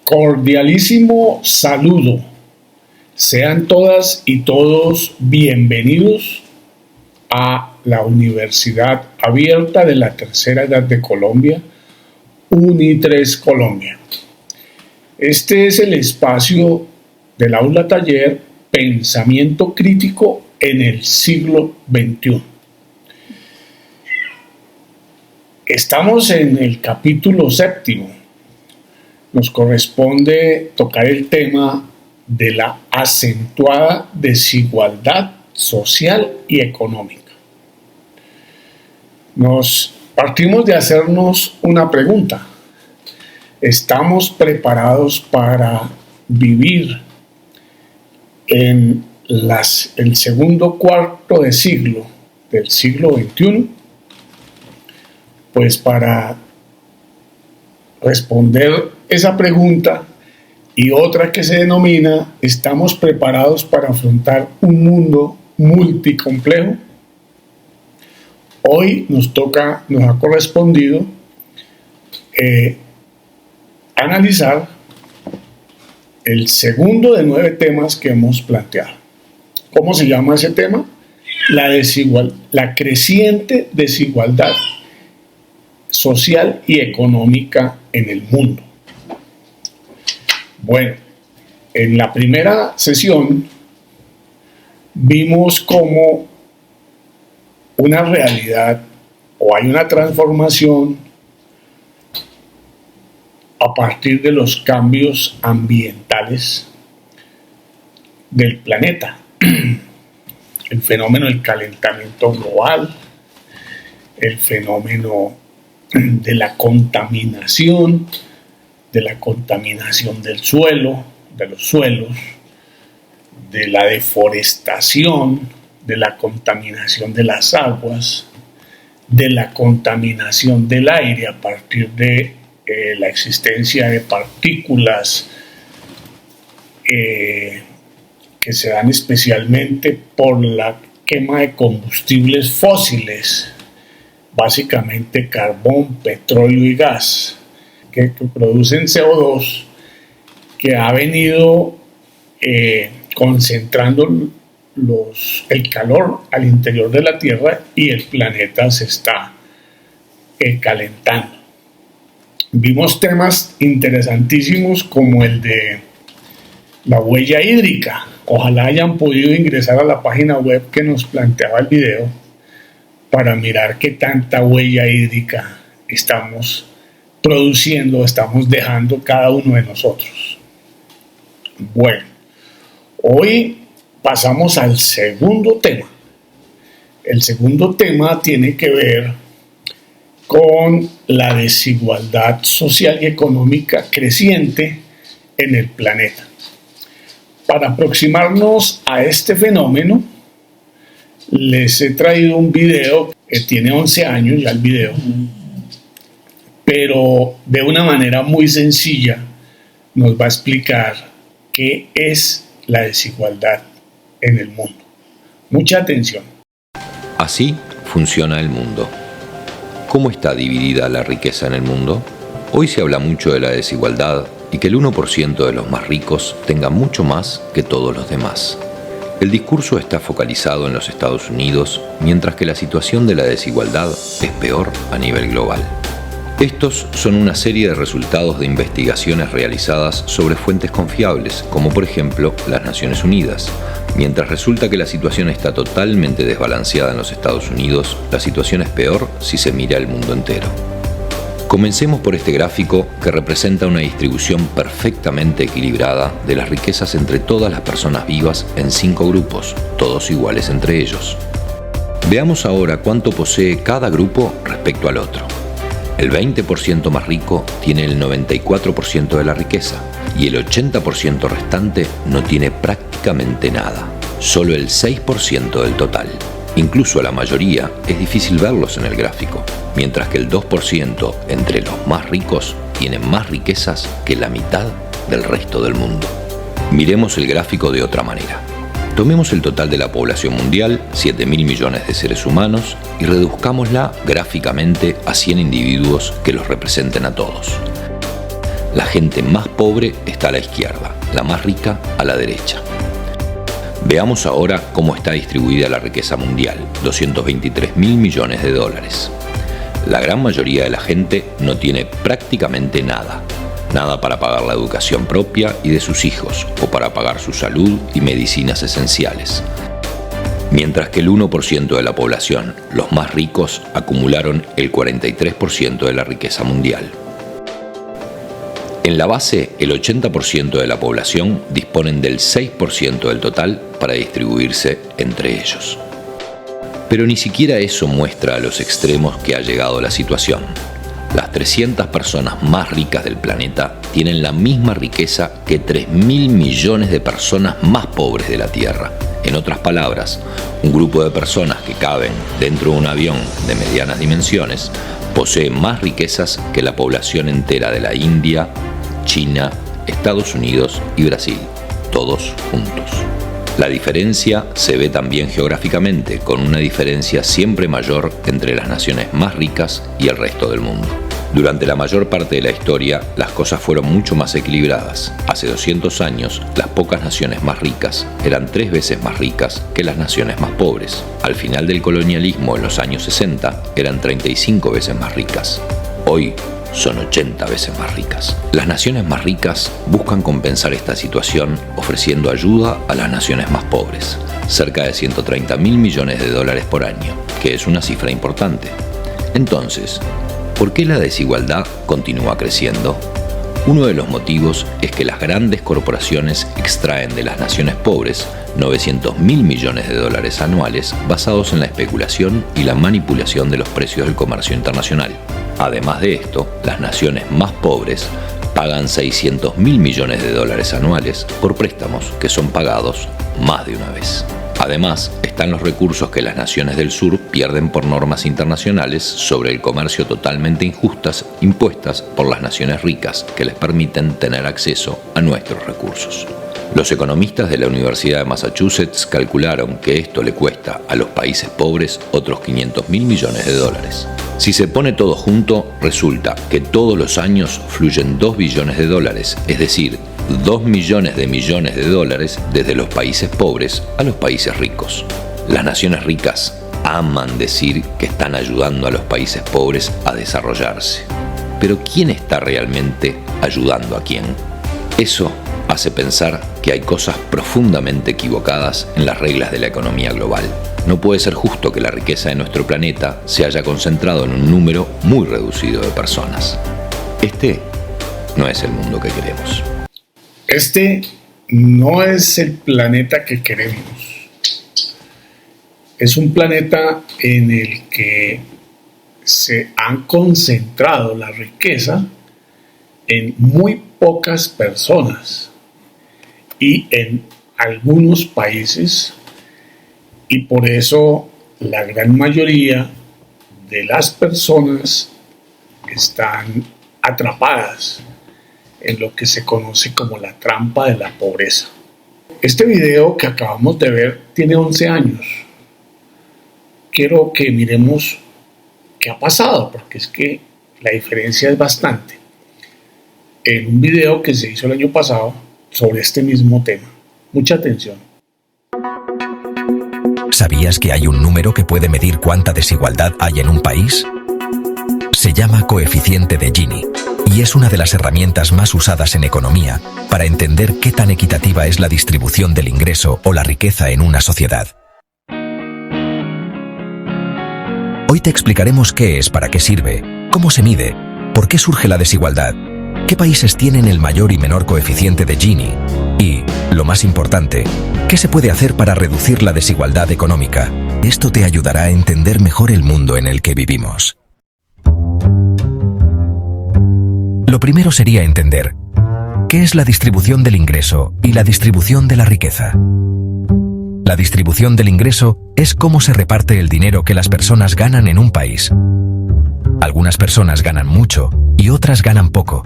Cordialísimo saludo. Sean todas y todos bienvenidos a la Universidad Abierta de la Tercera Edad de Colombia, UNI3 Colombia. Este es el espacio del aula taller Pensamiento Crítico en el siglo XXI. Estamos en el capítulo 7. Nos corresponde tocar el tema de la acentuada desigualdad social y económica. Nos partimos de hacernos una pregunta. ¿Estamos preparados para vivir en el segundo cuarto de siglo del siglo XXI? Pues para responder esa pregunta y otra que se denomina ¿estamos preparados para afrontar un mundo multicomplejo? Hoy nos ha correspondido analizar el segundo de 9 temas que hemos planteado. ¿Cómo se llama ese tema? La creciente desigualdad social y económica en el mundo. Bueno, en la primera sesión vimos cómo una realidad o hay una transformación a partir de los cambios ambientales del planeta. El fenómeno del calentamiento global, el fenómeno de la contaminación del suelo, de los suelos, de la deforestación, de la contaminación de las aguas, de la contaminación del aire a partir de la existencia de partículas que se dan especialmente por la quema de combustibles fósiles, básicamente carbón, petróleo y gas, que producen CO2, que ha venido concentrando el calor al interior de la Tierra y el planeta se está calentando. Vimos temas interesantísimos como el de la huella hídrica. Ojalá hayan podido ingresar a la página web que nos planteaba el video para mirar qué tanta huella hídrica estamos produciendo, estamos dejando cada uno de nosotros. Bueno, hoy pasamos al segundo tema. El segundo tema tiene que ver con la desigualdad social y económica creciente en el planeta. Para aproximarnos a este fenómeno, les he traído un video que tiene 11 años ya el video, pero de una manera muy sencilla nos va a explicar qué es la desigualdad en el mundo. Mucha atención. Así funciona el mundo. ¿Cómo está dividida la riqueza en el mundo? Hoy se habla mucho de la desigualdad y que el 1% de los más ricos tenga mucho más que todos los demás. El discurso está focalizado en los Estados Unidos, mientras que la situación de la desigualdad es peor a nivel global. Estos son una serie de resultados de investigaciones realizadas sobre fuentes confiables, como por ejemplo las Naciones Unidas. Mientras resulta que la situación está totalmente desbalanceada en los Estados Unidos, la situación es peor si se mira el mundo entero. Comencemos por este gráfico que representa una distribución perfectamente equilibrada de las riquezas entre todas las personas vivas en 5 grupos, todos iguales entre ellos. Veamos ahora cuánto posee cada grupo respecto al otro. El 20% más rico tiene el 94% de la riqueza y el 80% restante no tiene prácticamente nada, solo el 6% del total. Incluso a la mayoría es difícil verlos en el gráfico, mientras que el 2% entre los más ricos tiene más riquezas que la mitad del resto del mundo. Miremos el gráfico de otra manera. Tomemos el total de la población mundial, 7.000 millones de seres humanos, y reduzcámosla gráficamente a 100 individuos que los representen a todos. La gente más pobre está a la izquierda, la más rica a la derecha. Veamos ahora cómo está distribuida la riqueza mundial, 223.000 millones de dólares. La gran mayoría de la gente no tiene prácticamente nada. Nada para pagar la educación propia y de sus hijos, o para pagar su salud y medicinas esenciales. Mientras que el 1% de la población, los más ricos, acumularon el 43% de la riqueza mundial. En la base, el 80% de la población disponen del 6% del total para distribuirse entre ellos. Pero ni siquiera eso muestra a los extremos que ha llegado la situación. Las 300 personas más ricas del planeta tienen la misma riqueza que 3.000 millones de personas más pobres de la Tierra. En otras palabras, un grupo de personas que caben dentro de un avión de medianas dimensiones posee más riquezas que la población entera de la India, China, Estados Unidos y Brasil, todos juntos. La diferencia se ve también geográficamente, con una diferencia siempre mayor entre las naciones más ricas y el resto del mundo. Durante la mayor parte de la historia, las cosas fueron mucho más equilibradas. Hace 200 años, las pocas naciones más ricas eran 3 veces más ricas que las naciones más pobres. Al final del colonialismo, en los años 60, eran 35 veces más ricas. Hoy, son 80 veces más ricas. Las naciones más ricas buscan compensar esta situación ofreciendo ayuda a las naciones más pobres. Cerca de 130.000 millones de dólares por año, que es una cifra importante. Entonces, ¿por qué la desigualdad continúa creciendo? Uno de los motivos es que las grandes corporaciones extraen de las naciones pobres 900.000 millones de dólares anuales basados en la especulación y la manipulación de los precios del comercio internacional. Además de esto, las naciones más pobres pagan 600.000 millones de dólares anuales por préstamos que son pagados más de una vez. Además, están los recursos que las naciones del sur pierden por normas internacionales sobre el comercio totalmente injustas impuestas por las naciones ricas que les permiten tener acceso a nuestros recursos. Los economistas de la Universidad de Massachusetts calcularon que esto le cuesta a los países pobres otros 500.000 millones de dólares. Si se pone todo junto, resulta que todos los años fluyen 2 billones de dólares, es decir, 2 millones de dólares desde los países pobres a los países ricos. Las naciones ricas aman decir que están ayudando a los países pobres a desarrollarse. Pero ¿quién está realmente ayudando a quién? Eso hace pensar que hay cosas profundamente equivocadas en las reglas de la economía global. No puede ser justo que la riqueza de nuestro planeta se haya concentrado en un número muy reducido de personas. Este no es el mundo que queremos. Este no es el planeta que queremos. Es un planeta en el que se han concentrado la riqueza en muy pocas personas y en algunos países, y por eso la gran mayoría de las personas están atrapadas en lo que se conoce como la trampa de la pobreza. Este video que acabamos de ver tiene 11 años. Quiero que miremos qué ha pasado, porque es que la diferencia es bastante. En un video que se hizo el año pasado sobre este mismo tema. Mucha atención. ¿Sabías que hay un número que puede medir cuánta desigualdad hay en un país? Se llama coeficiente de Gini y es una de las herramientas más usadas en economía para entender qué tan equitativa es la distribución del ingreso o la riqueza en una sociedad. Hoy te explicaremos qué es, para qué sirve, cómo se mide, por qué surge la desigualdad, qué países tienen el mayor y menor coeficiente de Gini y, lo más importante, qué se puede hacer para reducir la desigualdad económica. Esto te ayudará a entender mejor el mundo en el que vivimos. Lo primero sería entender qué es la distribución del ingreso y la distribución de la riqueza. La distribución del ingreso es cómo se reparte el dinero que las personas ganan en un país. Algunas personas ganan mucho y otras ganan poco.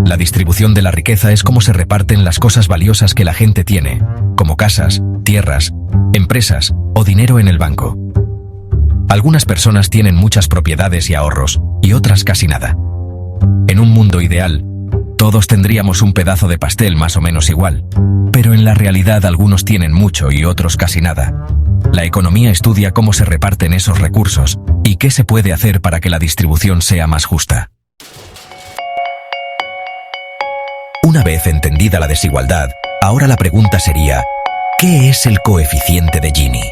La distribución de la riqueza es cómo se reparten las cosas valiosas que la gente tiene, como casas, tierras, empresas o dinero en el banco. Algunas personas tienen muchas propiedades y ahorros y otras casi nada. En un mundo ideal, Todos tendríamos un pedazo de pastel más o menos igual, pero en la realidad algunos tienen mucho y otros casi nada. La economía estudia cómo se reparten esos recursos y qué se puede hacer para que la distribución sea más justa. Una vez entendida la desigualdad, ahora la pregunta sería, ¿qué es el coeficiente de Gini?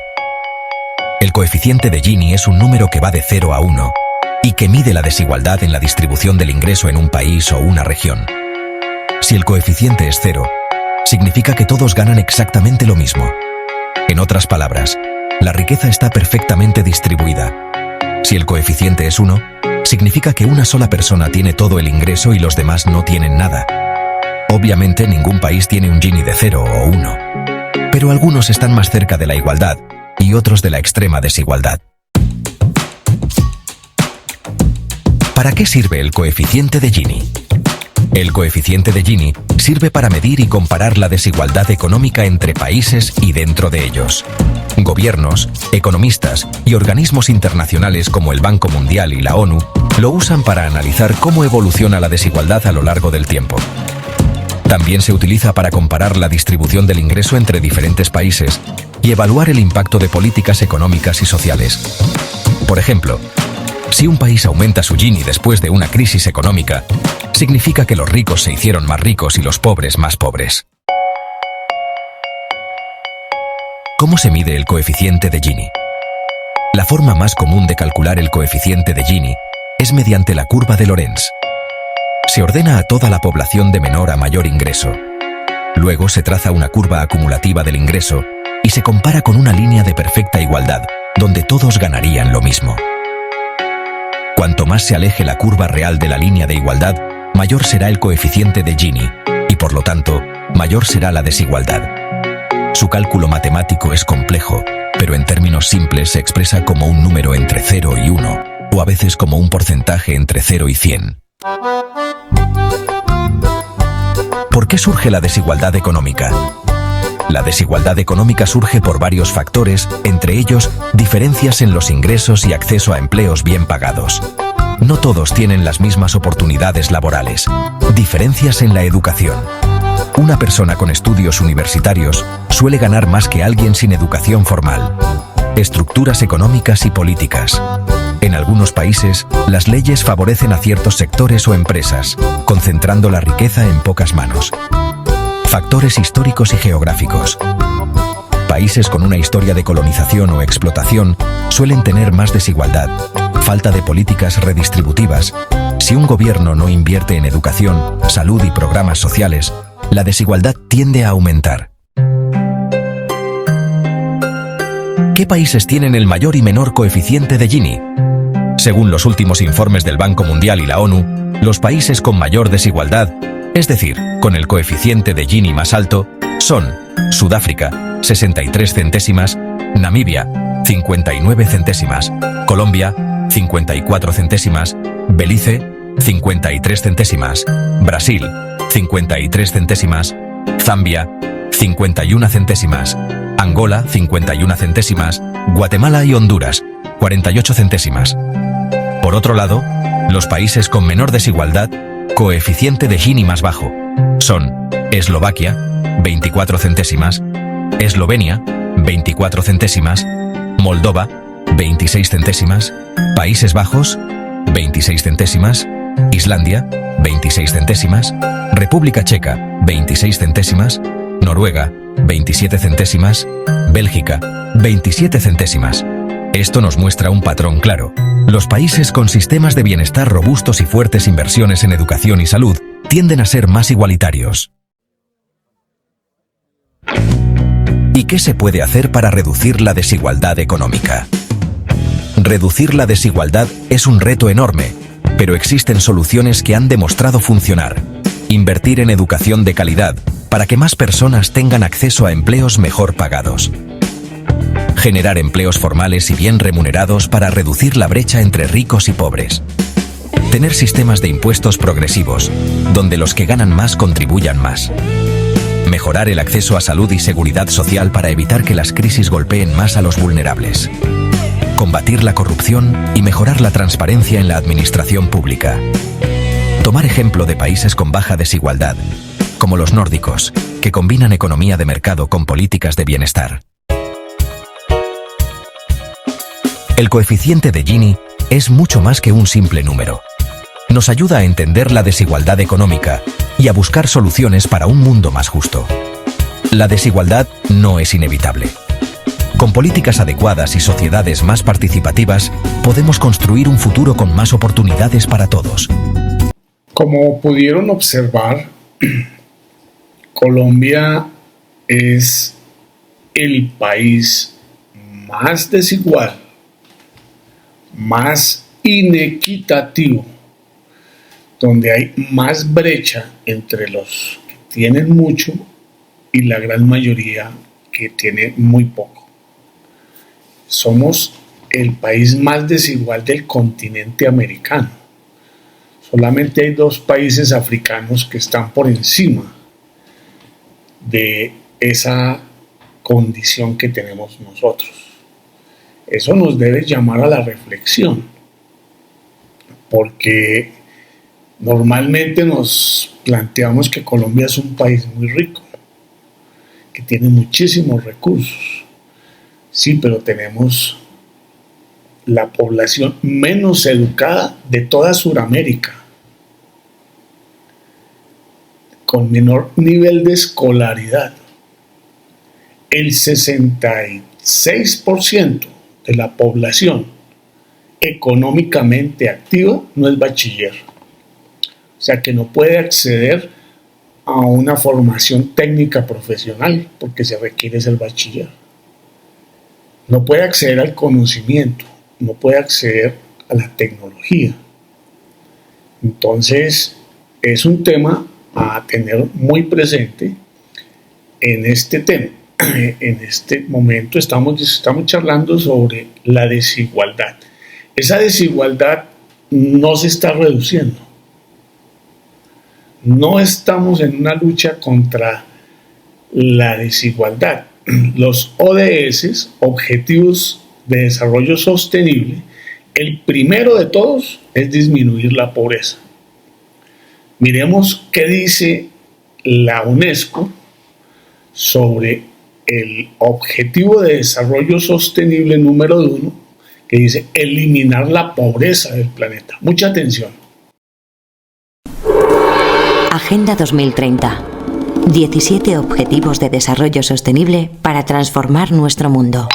El coeficiente de Gini es un número que va de 0 a 1 y que mide la desigualdad en la distribución del ingreso en un país o una región. Si el coeficiente es 0, significa que todos ganan exactamente lo mismo. En otras palabras, la riqueza está perfectamente distribuida. Si el coeficiente es 1, significa que una sola persona tiene todo el ingreso y los demás no tienen nada. Obviamente ningún país tiene un Gini de 0 o 1, pero algunos están más cerca de la igualdad y otros de la extrema desigualdad. ¿Para qué sirve el coeficiente de Gini? El coeficiente de Gini sirve para medir y comparar la desigualdad económica entre países y dentro de ellos. Gobiernos, economistas y organismos internacionales como el Banco Mundial y la ONU lo usan para analizar cómo evoluciona la desigualdad a lo largo del tiempo. También se utiliza para comparar la distribución del ingreso entre diferentes países y evaluar el impacto de políticas económicas y sociales. Por ejemplo, si un país aumenta su Gini después de una crisis económica, significa que los ricos se hicieron más ricos y los pobres más pobres. ¿Cómo se mide el coeficiente de Gini? La forma más común de calcular el coeficiente de Gini es mediante la curva de Lorenz. Se ordena a toda la población de menor a mayor ingreso. Luego se traza una curva acumulativa del ingreso y se compara con una línea de perfecta igualdad, donde todos ganarían lo mismo. Cuanto más se aleje la curva real de la línea de igualdad, mayor será el coeficiente de Gini y, por lo tanto, mayor será la desigualdad. Su cálculo matemático es complejo, pero en términos simples se expresa como un número entre 0 y 1, o a veces como un porcentaje entre 0 y 100. ¿Por qué surge la desigualdad económica? La desigualdad económica surge por varios factores, entre ellos, diferencias en los ingresos y acceso a empleos bien pagados. No todos tienen las mismas oportunidades laborales. Diferencias en la educación. Una persona con estudios universitarios suele ganar más que alguien sin educación formal. Estructuras económicas y políticas. En algunos países, las leyes favorecen a ciertos sectores o empresas, concentrando la riqueza en pocas manos. Factores históricos y geográficos. Países con una historia de colonización o explotación suelen tener más desigualdad, falta de políticas redistributivas. Si un gobierno no invierte en educación, salud y programas sociales, la desigualdad tiende a aumentar. ¿Qué países tienen el mayor y menor coeficiente de Gini? Según los últimos informes del Banco Mundial y la ONU, los países con mayor desigualdad, es decir, con el coeficiente de Gini más alto, son Sudáfrica, 63 centésimas, Namibia, 59 centésimas, Colombia, 54 centésimas, Belice, 53 centésimas, Brasil, 53 centésimas, Zambia, 51 centésimas, Angola, 51 centésimas, Guatemala y Honduras, 48 centésimas. Por otro lado, los países con menor desigualdad, coeficiente de Gini más bajo, son Eslovaquia, 24 centésimas, Eslovenia, 24 centésimas, Moldova, 26 centésimas, Países Bajos, 26 centésimas, Islandia, 26 centésimas, República Checa, 26 centésimas, Noruega, 27 centésimas, Bélgica, 27 centésimas. Esto nos muestra un patrón claro. Los países con sistemas de bienestar robustos y fuertes inversiones en educación y salud tienden a ser más igualitarios. ¿Y qué se puede hacer para reducir la desigualdad económica? Reducir la desigualdad es un reto enorme, pero existen soluciones que han demostrado funcionar. Invertir en educación de calidad para que más personas tengan acceso a empleos mejor pagados. Generar empleos formales y bien remunerados para reducir la brecha entre ricos y pobres. Tener sistemas de impuestos progresivos, donde los que ganan más contribuyan más. Mejorar el acceso a salud y seguridad social para evitar que las crisis golpeen más a los vulnerables. Combatir la corrupción y mejorar la transparencia en la administración pública. tomar ejemplo de países con baja desigualdad, como los nórdicos, que combinan economía de mercado con políticas de bienestar. El coeficiente de Gini es mucho más que un simple número. Nos ayuda a entender la desigualdad económica y a buscar soluciones para un mundo más justo. La desigualdad no es inevitable. Con políticas adecuadas y sociedades más participativas, podemos construir un futuro con más oportunidades para todos. Como pudieron observar, Colombia es el país más desigual, más inequitativo, donde hay más brecha entre los que tienen mucho y la gran mayoría que tiene muy poco. Somos el país más desigual del continente americano. Solamente hay 2 países africanos que están por encima de esa condición que tenemos nosotros. Eso nos debe llamar a la reflexión, porque normalmente nos planteamos que Colombia es un país muy rico, que tiene muchísimos recursos. Sí, pero tenemos la población menos educada de toda Sudamérica, con menor nivel de escolaridad. El 66% de la población económicamente activa no es bachiller. O sea que no puede acceder a una formación técnica profesional porque se requiere ser bachiller. No puede acceder al conocimiento, no puede acceder a la tecnología. Entonces, es un tema a tener muy presente en este tema. En este momento estamos charlando sobre la desigualdad. Esa desigualdad no se está reduciendo. No estamos en una lucha contra la desigualdad. Los ODS, Objetivos de Desarrollo Sostenible, el primero de todos es disminuir la pobreza. Miremos qué dice la UNESCO sobre el Objetivo de Desarrollo Sostenible número 1, que dice eliminar la pobreza del planeta. Mucha atención. Agenda 2030. 17 Objetivos de Desarrollo Sostenible para transformar nuestro mundo.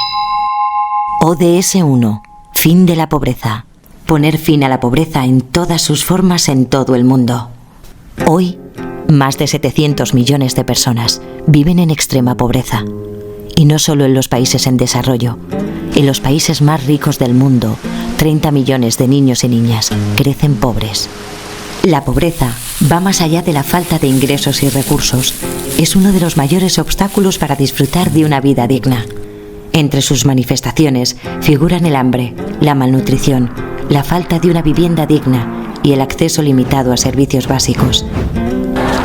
ODS 1. Fin de la pobreza. Poner fin a la pobreza en todas sus formas en todo el mundo. Hoy, más de 700 millones de personas viven en extrema pobreza. Y no solo en los países en desarrollo. En los países más ricos del mundo, 30 millones de niños y niñas crecen pobres. La pobreza va más allá de la falta de ingresos y recursos. Es uno de los mayores obstáculos para disfrutar de una vida digna. Entre sus manifestaciones figuran el hambre, la malnutrición, la falta de una vivienda digna y el acceso limitado a servicios básicos.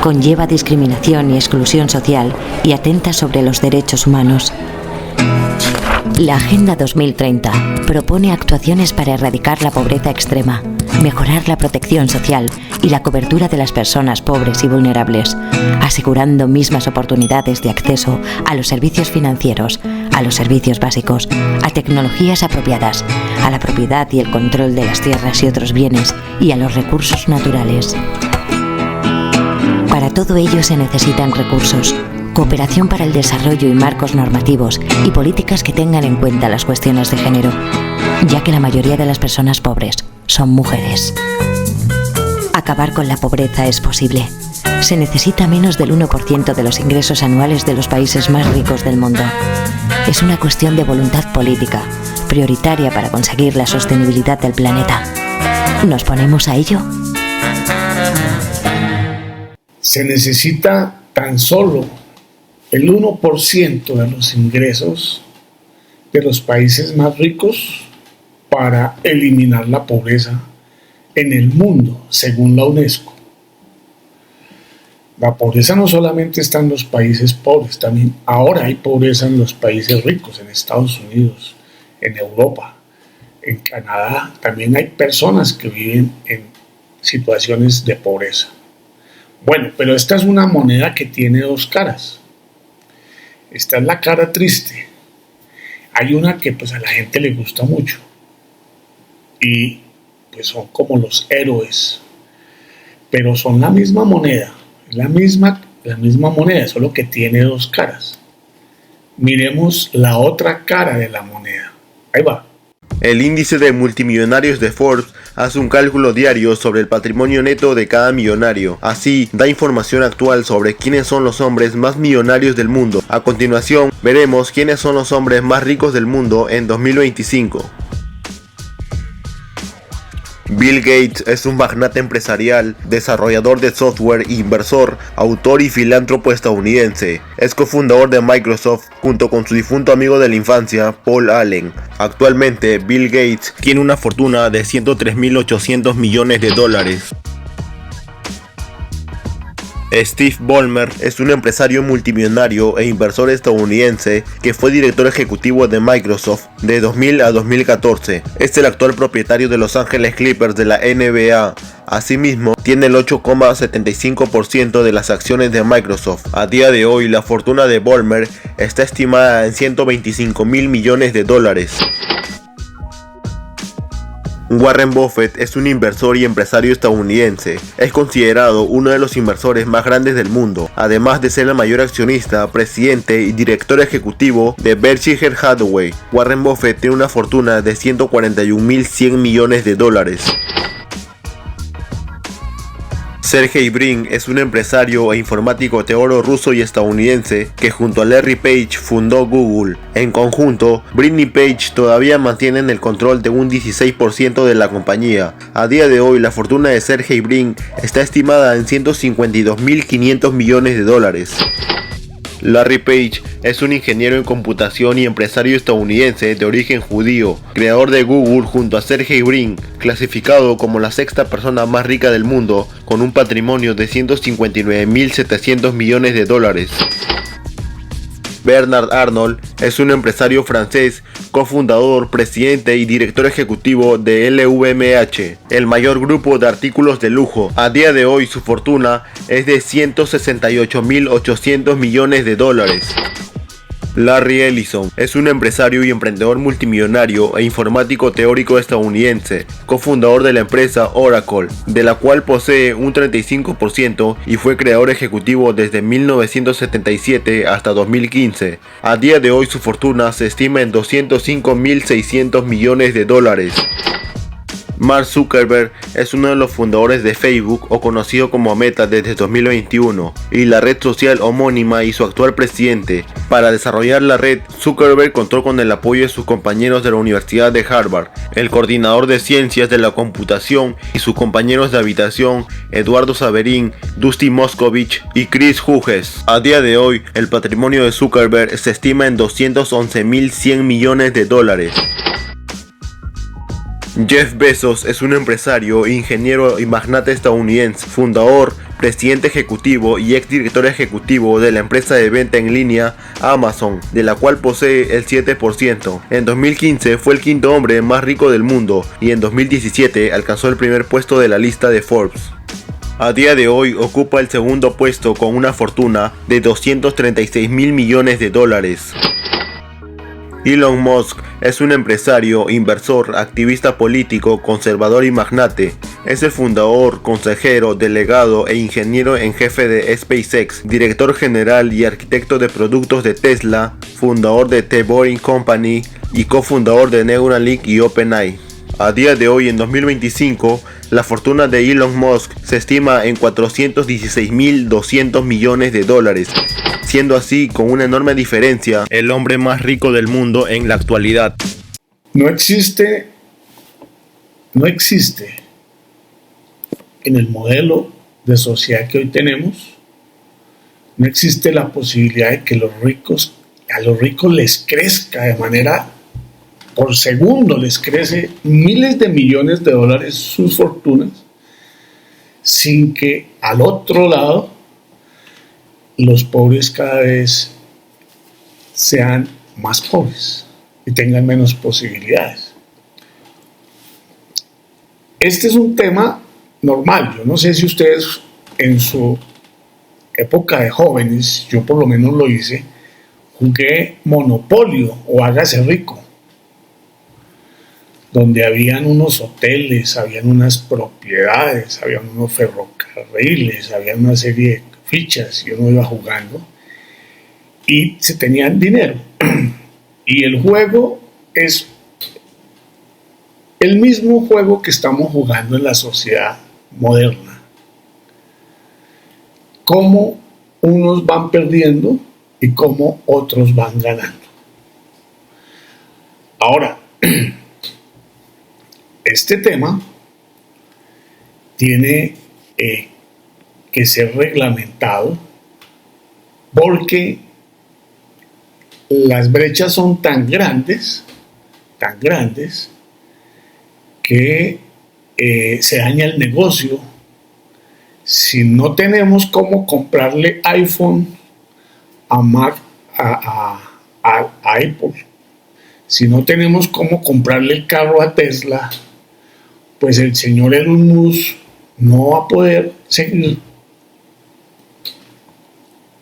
Conlleva discriminación y exclusión social y atenta sobre los derechos humanos. La Agenda 2030 propone actuaciones para erradicar la pobreza extrema, mejorar la protección social y la cobertura de las personas pobres y vulnerables, asegurando mismas oportunidades de acceso a los servicios financieros, a los servicios básicos, a tecnologías apropiadas, a la propiedad y el control de las tierras y otros bienes y a los recursos naturales. Para todo ello se necesitan recursos, cooperación para el desarrollo y marcos normativos y políticas que tengan en cuenta las cuestiones de género, ya que la mayoría de las personas pobres son mujeres. Acabar con la pobreza es posible. Se necesita menos del 1% de los ingresos anuales de los países más ricos del mundo. Es una cuestión de voluntad política, prioritaria para conseguir la sostenibilidad del planeta. ¿Nos ponemos a ello? Se necesita tan solo el 1% de los ingresos de los países más ricos para eliminar la pobreza en el mundo, según la UNESCO. La pobreza no solamente está en los países pobres, también ahora hay pobreza en los países ricos, en Estados Unidos, en Europa, en Canadá. También hay personas que viven en situaciones de pobreza. Bueno, pero esta es una moneda que tiene dos caras. Esta es la cara triste. Hay una que pues a la gente le gusta mucho y pues son como los héroes, pero son la misma moneda, la misma moneda, solo que tiene dos caras. Miremos la otra cara de la moneda. Ahí va. El índice de multimillonarios de Forbes hace un cálculo diario sobre el patrimonio neto de cada millonario. Así, da información actual sobre quiénes son los hombres más millonarios del mundo. A continuación, veremos quiénes son los hombres más ricos del mundo en 2025. Bill Gates es un magnate empresarial, desarrollador de software, inversor, autor y filántropo estadounidense. Es cofundador de Microsoft junto con su difunto amigo de la infancia, Paul Allen. Actualmente, Bill Gates tiene una fortuna de 103.800 millones de dólares. Steve Ballmer es un empresario multimillonario e inversor estadounidense que fue director ejecutivo de Microsoft de 2000 a 2014. Es el actual propietario de Los Ángeles Clippers de la NBA. Asimismo, tiene el 8,75% de las acciones de Microsoft. A día de hoy, la fortuna de Ballmer está estimada en 125.000 millones de dólares. Warren Buffett es un inversor y empresario estadounidense. Es considerado uno de los inversores más grandes del mundo, además de ser el mayor accionista, presidente y director ejecutivo de Berkshire Hathaway. Warren Buffett tiene una fortuna de 141.100 millones de dólares. Sergey Brin es un empresario e informático teórico ruso y estadounidense que junto a Larry Page fundó Google. En conjunto, Brin y Page todavía mantienen el control de un 16% de la compañía. A día de hoy, la fortuna de Sergey Brin está estimada en 152.500 millones de dólares. Larry Page es un ingeniero en computación y empresario estadounidense de origen judío, creador de Google junto a Sergey Brin, clasificado como la sexta persona más rica del mundo, con un patrimonio de 159.700 millones de dólares. Bernard Arnault es un empresario francés, cofundador, presidente y director ejecutivo de LVMH, el mayor grupo de artículos de lujo. A día de hoy su fortuna es de 168.800 millones de dólares. Larry Ellison es un empresario y emprendedor multimillonario e informático teórico estadounidense, cofundador de la empresa Oracle, de la cual posee un 35% y fue creador ejecutivo desde 1977 hasta 2015. A día de hoy su fortuna se estima en 205.600 millones de dólares. Mark Zuckerberg es uno de los fundadores de Facebook, o conocido como Meta, desde 2021, y la red social homónima y su actual presidente. Para desarrollar la red, Zuckerberg contó con el apoyo de sus compañeros de la Universidad de Harvard, el coordinador de ciencias de la computación y sus compañeros de habitación, Eduardo Saverin, Dusty Moskovich y Chris Hughes. A día de hoy, el patrimonio de Zuckerberg se estima en 211.100 millones de dólares. Jeff Bezos es un empresario, ingeniero y magnate estadounidense, fundador, presidente ejecutivo y exdirector ejecutivo de la empresa de venta en línea Amazon, de la cual posee el 7%. En 2015 fue el quinto hombre más rico del mundo y en 2017 alcanzó el primer puesto de la lista de Forbes. A día de hoy ocupa el segundo puesto con una fortuna de 236.000 millones de dólares. Elon Musk es un empresario, inversor, activista político, conservador y magnate. Es el fundador, consejero, delegado e ingeniero en jefe de SpaceX, director general y arquitecto de productos de Tesla, fundador de The Boring Company y cofundador de Neuralink y OpenAI. A día de hoy, en 2025, la fortuna de Elon Musk se estima en 416.200 millones de dólares, siendo así, con una enorme diferencia, el hombre más rico del mundo en la actualidad. No existe en el modelo de sociedad que hoy tenemos, no existe la posibilidad de que a los ricos les crezca de manera, por segundo les crece miles de millones de dólares sus fortunas, sin que al otro lado los pobres cada vez sean más pobres y tengan menos posibilidades. Este es un tema normal. Yo no sé si ustedes en su época de jóvenes, yo por lo menos lo hice, jugué Monopolio o Hágase Rico, donde habían unos hoteles, habían unas propiedades, habían unos ferrocarriles, había una serie de fichas y uno iba jugando y se tenían dinero. Y el juego es el mismo juego que estamos jugando en la sociedad moderna. Cómo unos van perdiendo y cómo otros van ganando. Ahora, este tema tiene que ser reglamentado porque las brechas son tan grandes que se daña el negocio. Si no tenemos cómo comprarle iPhone a Mac, a Apple, si no tenemos cómo comprarle el carro a Tesla, pues el señor Elon Musk no va a poder seguir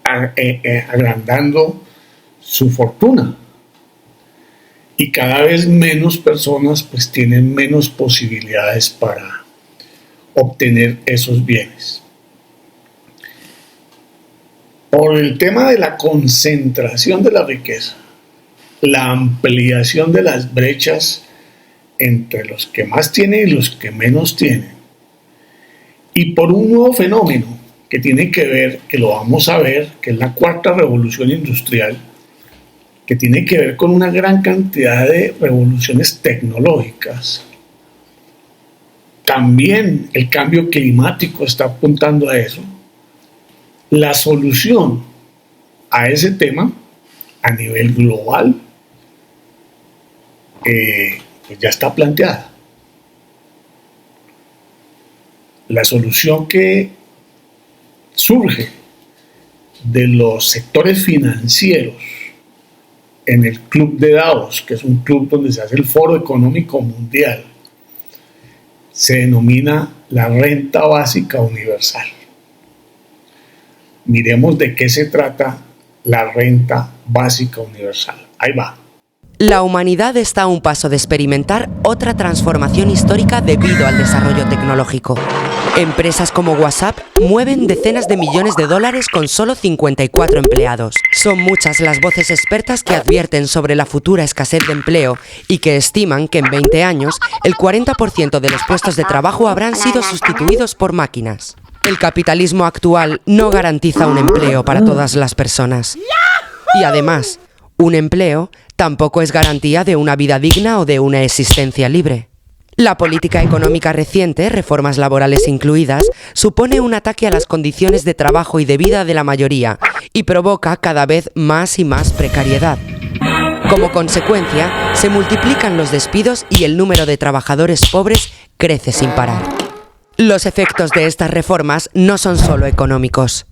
agrandando su fortuna. Y cada vez menos personas pues tienen menos posibilidades para obtener esos bienes. Por el tema de la concentración de la riqueza, la ampliación de las brechas entre los que más tienen y los que menos tienen, y por un nuevo fenómeno que tiene que ver, que lo vamos a ver, que es la cuarta revolución industrial, que tiene que ver con una gran cantidad de revoluciones tecnológicas. También el cambio climático está apuntando a eso. La solución a ese tema a nivel global pues ya está planteada. La solución que surge de los sectores financieros en el Club de Davos, que es un club donde se hace el Foro Económico Mundial, se denomina la renta básica universal. Miremos de qué se trata la renta básica universal. Ahí va. La humanidad está a un paso de experimentar otra transformación histórica debido al desarrollo tecnológico. Empresas como WhatsApp mueven decenas de millones de dólares con solo 54 empleados. Son muchas las voces expertas que advierten sobre la futura escasez de empleo y que estiman que en 20 años el 40% de los puestos de trabajo habrán sido sustituidos por máquinas. El capitalismo actual no garantiza un empleo para todas las personas. Y además, un empleo tampoco es garantía de una vida digna o de una existencia libre. La política económica reciente, reformas laborales incluidas, supone un ataque a las condiciones de trabajo y de vida de la mayoría y provoca cada vez más y más precariedad. Como consecuencia, se multiplican los despidos y el número de trabajadores pobres crece sin parar. Los efectos de estas reformas no son solo económicos.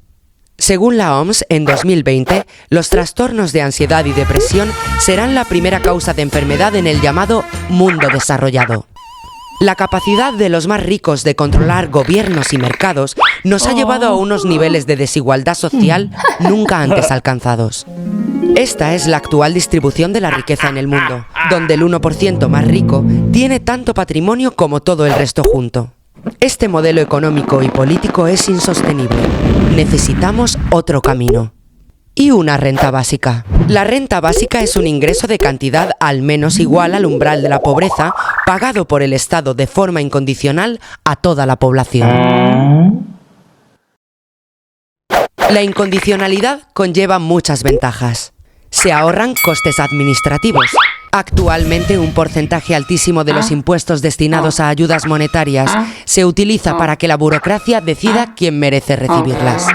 Según la OMS, en 2020, los trastornos de ansiedad y depresión serán la primera causa de enfermedad en el llamado mundo desarrollado. La capacidad de los más ricos de controlar gobiernos y mercados nos ha llevado a unos niveles de desigualdad social nunca antes alcanzados. Esta es la actual distribución de la riqueza en el mundo, donde el 1% más rico tiene tanto patrimonio como todo el resto junto. Este modelo económico y político es insostenible. Necesitamos otro camino. Y una renta básica. La renta básica es un ingreso de cantidad al menos igual al umbral de la pobreza, pagado por el Estado de forma incondicional a toda la población. La incondicionalidad conlleva muchas ventajas. Se ahorran costes administrativos. Actualmente, un porcentaje altísimo de los impuestos destinados a ayudas monetarias se utiliza para que la burocracia decida quién merece recibirlas.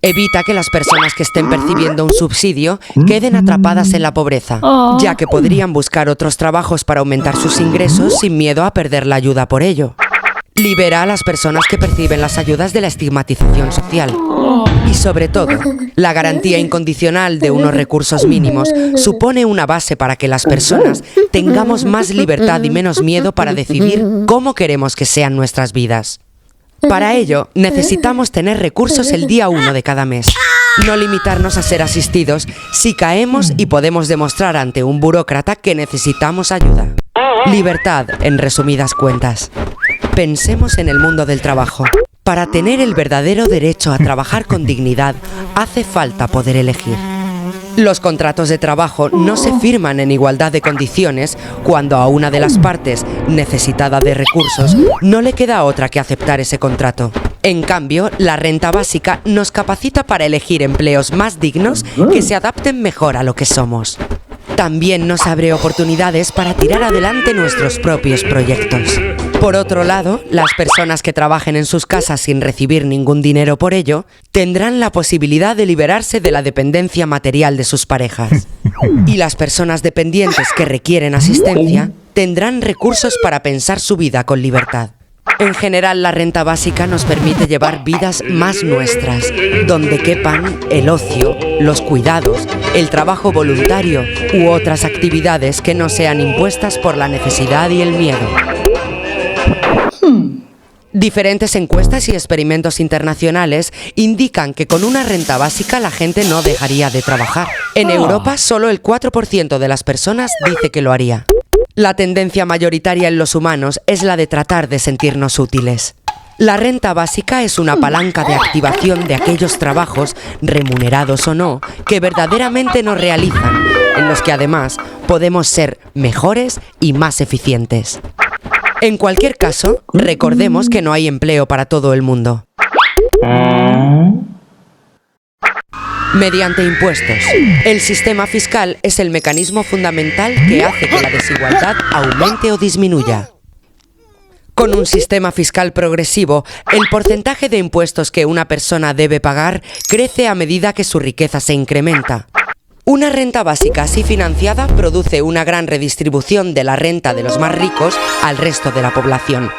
Evita que las personas que estén percibiendo un subsidio queden atrapadas en la pobreza, ya que podrían buscar otros trabajos para aumentar sus ingresos sin miedo a perder la ayuda por ello. Libera a las personas que perciben las ayudas de la estigmatización social. Y sobre todo, la garantía incondicional de unos recursos mínimos supone una base para que las personas tengamos más libertad y menos miedo para decidir cómo queremos que sean nuestras vidas. Para ello, necesitamos tener recursos el día 1 de cada mes. No limitarnos a ser asistidos si caemos y podemos demostrar ante un burócrata que necesitamos ayuda. Libertad, en resumidas cuentas. Pensemos en el mundo del trabajo. Para tener el verdadero derecho a trabajar con dignidad, hace falta poder elegir. Los contratos de trabajo no se firman en igualdad de condiciones cuando a una de las partes, necesitada de recursos, no le queda otra que aceptar ese contrato. En cambio, la renta básica nos capacita para elegir empleos más dignos que se adapten mejor a lo que somos. También nos abre oportunidades para tirar adelante nuestros propios proyectos. Por otro lado, las personas que trabajen en sus casas sin recibir ningún dinero por ello, tendrán la posibilidad de liberarse de la dependencia material de sus parejas. Y las personas dependientes que requieren asistencia, tendrán recursos para pensar su vida con libertad. En general, la renta básica nos permite llevar vidas más nuestras, donde quepan el ocio, los cuidados, el trabajo voluntario u otras actividades que no sean impuestas por la necesidad y el miedo. Diferentes encuestas y experimentos internacionales indican que con una renta básica la gente no dejaría de trabajar. En Europa, solo el 4% de las personas dice que lo haría. La tendencia mayoritaria en los humanos es la de tratar de sentirnos útiles. La renta básica es una palanca de activación de aquellos trabajos, remunerados o no, que verdaderamente nos realizan, en los que además podemos ser mejores y más eficientes. En cualquier caso, recordemos que no hay empleo para todo el mundo. Mediante impuestos. El sistema fiscal es el mecanismo fundamental que hace que la desigualdad aumente o disminuya. Con un sistema fiscal progresivo, el porcentaje de impuestos que una persona debe pagar crece a medida que su riqueza se incrementa. Una renta básica así financiada produce una gran redistribución de la renta de los más ricos al resto de la población.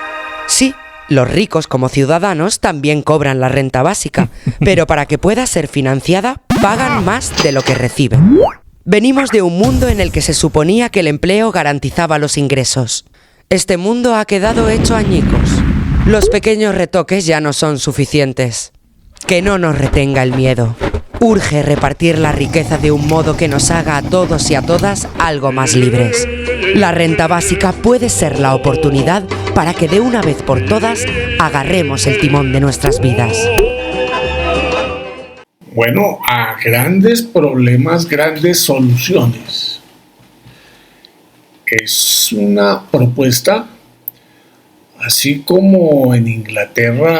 Sí, los ricos como ciudadanos también cobran la renta básica, pero para que pueda ser financiada, pagan más de lo que reciben. Venimos de un mundo en el que se suponía que el empleo garantizaba los ingresos. Este mundo ha quedado hecho añicos. Los pequeños retoques ya no son suficientes. Que no nos retenga el miedo. Urge repartir la riqueza de un modo que nos haga a todos y a todas algo más libres. La renta básica puede ser la oportunidad para que de una vez por todas agarremos el timón de nuestras vidas. Bueno, a grandes problemas, grandes soluciones. Es una propuesta, así como en Inglaterra,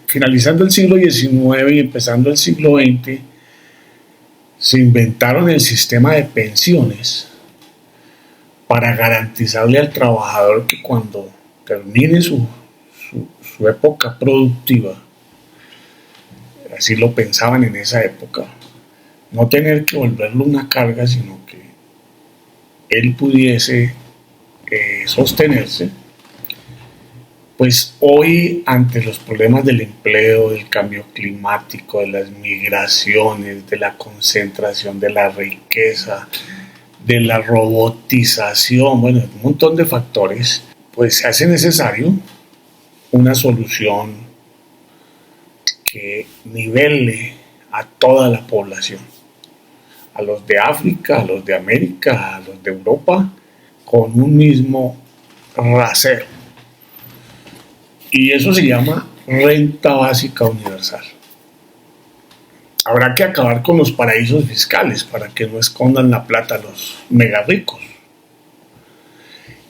finalizando el siglo XIX y empezando el siglo XX, se inventaron el sistema de pensiones para garantizarle al trabajador que cuando termine su época productiva, así lo pensaban en esa época, no tener que volverlo una carga, sino que él pudiese sostenerse. Pues hoy, ante los problemas del empleo, del cambio climático, de las migraciones, de la concentración de la riqueza, de la robotización, bueno, un montón de factores, pues se hace necesario una solución que nivele a toda la población, a los de África, a los de América, a los de Europa, con un mismo rasero. Y eso se llama renta básica universal. Habrá que acabar con los paraísos fiscales para que no escondan la plata los mega ricos.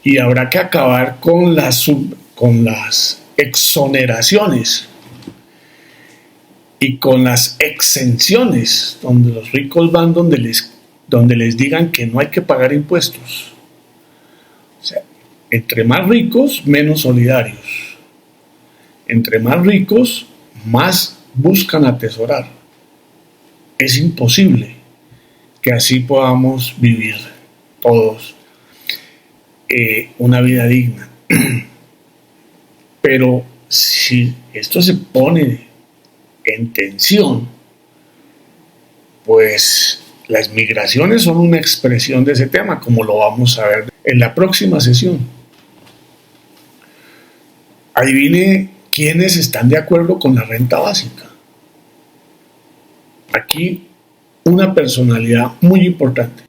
Y habrá que acabar con las exoneraciones y con las exenciones, donde los ricos van donde les digan que no hay que pagar impuestos. O sea, entre más ricos, menos solidarios. Entre más ricos, más buscan atesorar. Es imposible que así podamos vivir todos una vida digna. Pero si esto se pone en tensión, pues las migraciones son una expresión de ese tema, como lo vamos a ver en la próxima sesión. Adivine ¿quiénes están de acuerdo con la renta básica? Aquí una personalidad muy importante.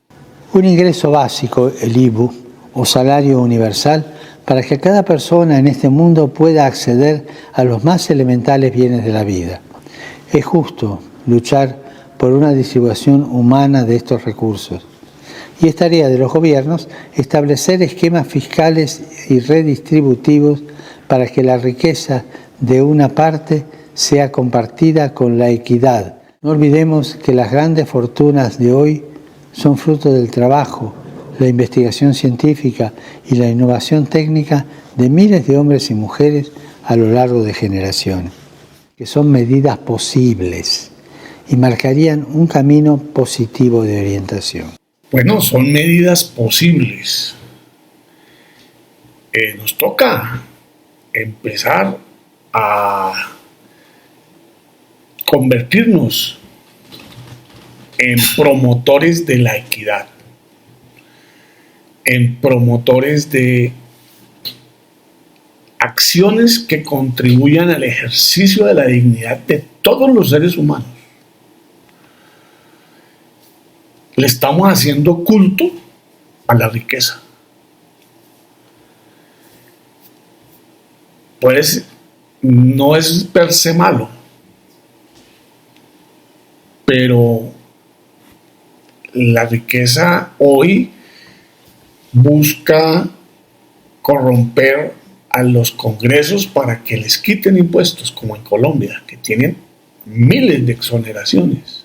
Un ingreso básico, el IBU, o salario universal, para que cada persona en este mundo pueda acceder a los más elementales bienes de la vida. Es justo luchar por una distribución humana de estos recursos. Y es tarea de los gobiernos establecer esquemas fiscales y redistributivos para que la riqueza de una parte sea compartida con la equidad. No olvidemos que las grandes fortunas de hoy son fruto del trabajo, la investigación científica y la innovación técnica de miles de hombres y mujeres a lo largo de generaciones, que son medidas posibles y marcarían un camino positivo de orientación. Bueno, son medidas posibles. Nos toca empezar a convertirnos en promotores de la equidad, en promotores de acciones que contribuyan al ejercicio de la dignidad de todos los seres humanos. Le estamos haciendo culto a la riqueza. Pues no es per se malo, pero la riqueza hoy busca corromper a los congresos para que les quiten impuestos, como en Colombia, que tienen miles de exoneraciones.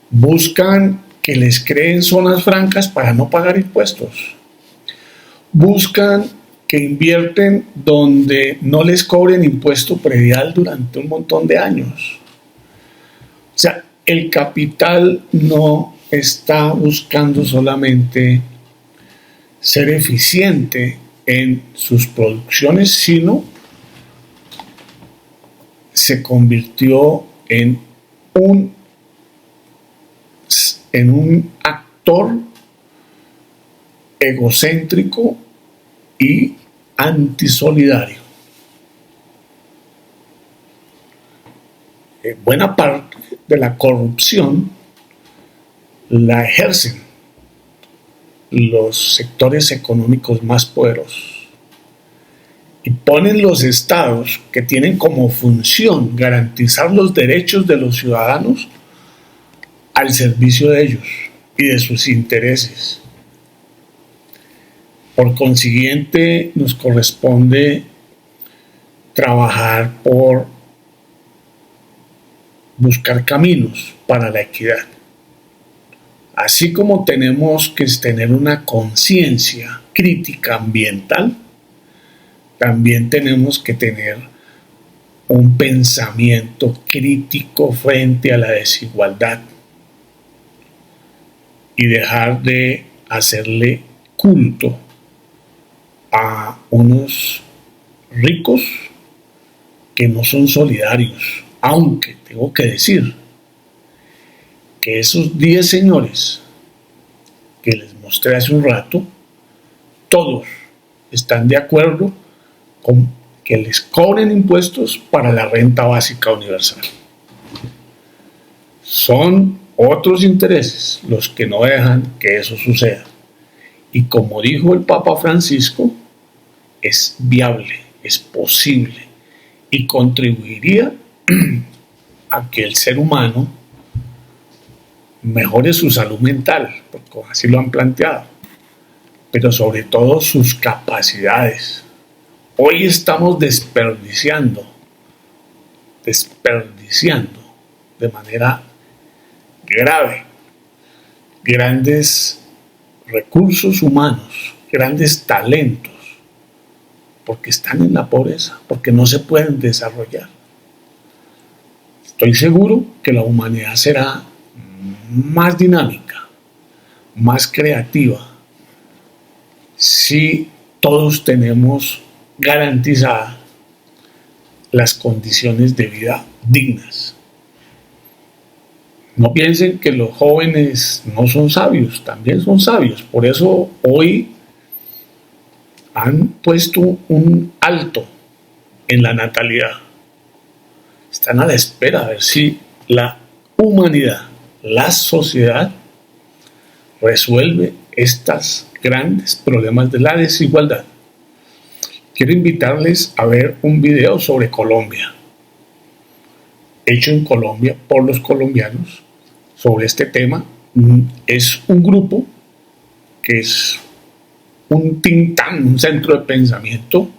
Buscan que les creen zonas francas para no pagar impuestos. Buscan que invierten donde no les cobren impuesto predial durante un montón de años. O sea, el capital no está buscando solamente ser eficiente en sus producciones, sino se convirtió en un actor egocéntrico y antisolidario. Buena parte de la corrupción la ejercen los sectores económicos más poderosos y ponen los estados que tienen como función garantizar los derechos de los ciudadanos al servicio de ellos y de sus intereses. Por consiguiente, nos corresponde trabajar por buscar caminos para la equidad. Así como tenemos que tener una conciencia crítica ambiental, también tenemos que tener un pensamiento crítico frente a la desigualdad y dejar de hacerle culto a unos ricos que no son solidarios, aunque tengo que decir que esos 10 señores que les mostré hace un rato, todos están de acuerdo con que les cobren impuestos para la renta básica universal. Son otros intereses los que no dejan que eso suceda. Y como dijo el Papa Francisco, es viable, es posible y contribuiría a que el ser humano mejore su salud mental, porque así lo han planteado, pero sobre todo sus capacidades. Hoy estamos desperdiciando de manera grave grandes recursos humanos, grandes talentos, porque están en la pobreza, porque no se pueden desarrollar. Estoy seguro que la humanidad será más dinámica, más creativa, si todos tenemos garantizadas las condiciones de vida dignas. No piensen que los jóvenes no son sabios, también son sabios. Por eso hoy han puesto un alto en la natalidad. Están a la espera a ver si la humanidad, la sociedad, resuelve estos grandes problemas de la desigualdad. Quiero invitarles a ver un video sobre Colombia, hecho en Colombia por los colombianos, sobre este tema. Es un grupo que es un think tank, un centro de pensamiento